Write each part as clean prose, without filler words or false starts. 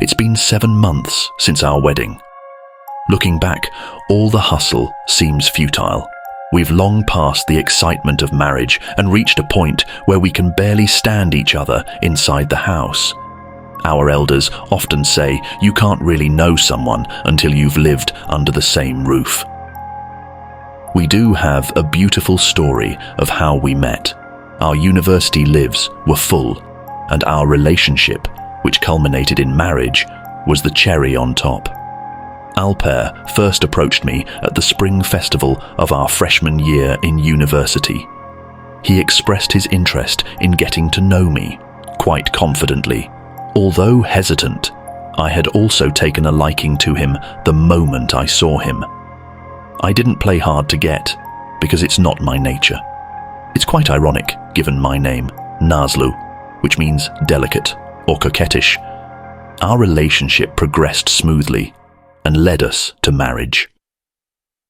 It's been 7 months since our wedding. Looking back, all the hustle seems futile. We've long passed the excitement of marriage and reached a point where we can barely stand each other inside the house. Our elders often say you can't really know someone until you've lived under the same roof. We do have a beautiful story of how we met. Our university lives were full, and our relationship, which culminated in marriage, was the cherry on top. Alper first approached me at the spring festival of our freshman year in university. He expressed his interest in getting to know me, quite confidently. Although hesitant, I had also taken a liking to him the moment I saw him. I didn't play hard to get, because it's not my nature. It's quite ironic, given my name, Nazlu, which means delicate or coquettish. Our relationship progressed smoothly and led us to marriage.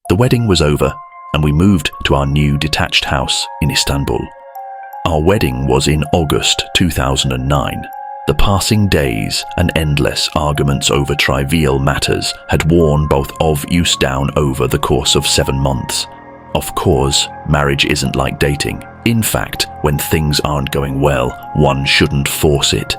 The wedding was over, and we moved to our new detached house in Istanbul. Our wedding was in August 2009. The passing days and endless arguments over trivial matters had worn both of us down over the course of 7 months. Of course, marriage isn't like dating. In fact, when things aren't going well, one shouldn't force it.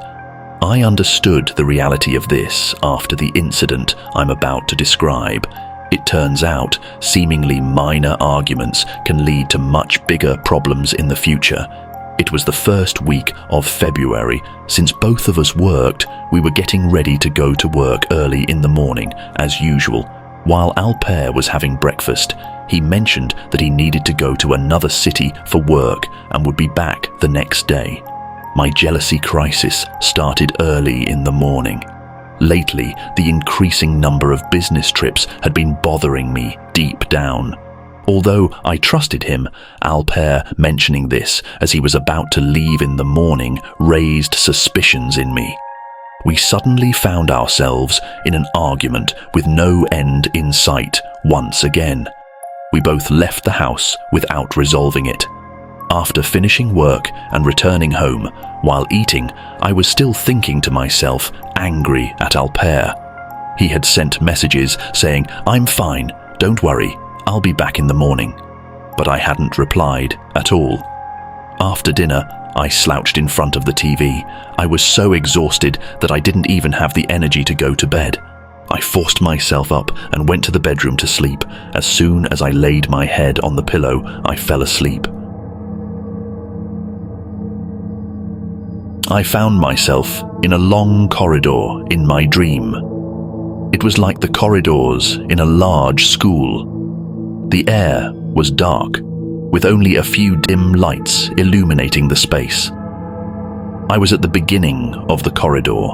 I understood the reality of this after the incident I'm about to describe. It turns out, seemingly minor arguments can lead to much bigger problems in the future. It was the first week of February. Since both of us worked, we were getting ready to go to work early in the morning, as usual. While Alper was having breakfast, he mentioned that he needed to go to another city for work and would be back the next day. My jealousy crisis started early in the morning. Lately, the increasing number of business trips had been bothering me deep down. Although I trusted him, Alper mentioning this as he was about to leave in the morning raised suspicions in me. We suddenly found ourselves in an argument with no end in sight once again. We both left the house without resolving it. After finishing work and returning home, while eating, I was still thinking to myself, angry at Alper. He had sent messages saying, "I'm fine, don't worry, I'll be back in the morning." But I hadn't replied at all. After dinner, I slouched in front of the TV. I was so exhausted that I didn't even have the energy to go to bed. I forced myself up and went to the bedroom to sleep. As soon as I laid my head on the pillow, I fell asleep. I found myself in a long corridor in my dream. It was like the corridors in a large school. The air was dark, with only a few dim lights illuminating the space. I was at the beginning of the corridor.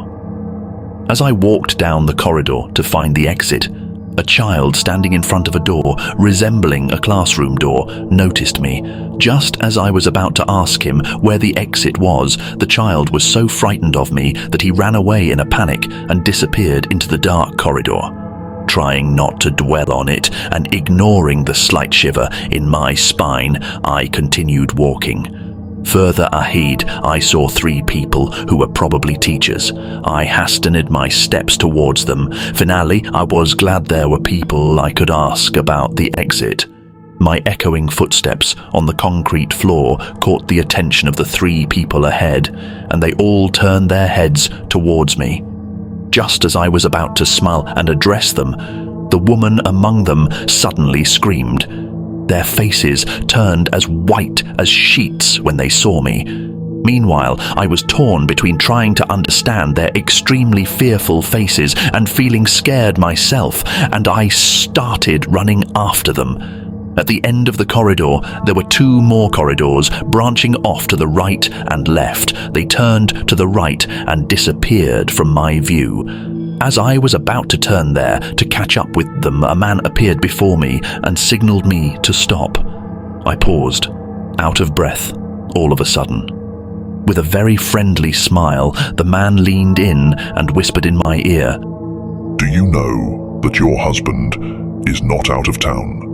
As I walked down the corridor to find the exit, a child standing in front of a door resembling a classroom door noticed me. Just as I was about to ask him where the exit was, the child was so frightened of me that he ran away in a panic and disappeared into the dark corridor. Trying not to dwell on it and ignoring the slight shiver in my spine, I continued walking. Further ahead, I saw 3 people who were probably teachers. I hastened my steps towards them. Finally, I was glad there were people I could ask about the exit. My echoing footsteps on the concrete floor caught the attention of the 3 people ahead, and they all turned their heads towards me. Just as I was about to smile and address them, the woman among them suddenly screamed. Their faces turned as white as sheets when they saw me. Meanwhile, I was torn between trying to understand their extremely fearful faces and feeling scared myself, and I started running after them. At the end of the corridor, there were 2 more corridors branching off to the right and left. They turned to the right and disappeared from my view. As I was about to turn there to catch up with them, a man appeared before me and signaled me to stop. I paused, out of breath, all of a sudden. With a very friendly smile, the man leaned in and whispered in my ear, "Do you know that your husband is not out of town?"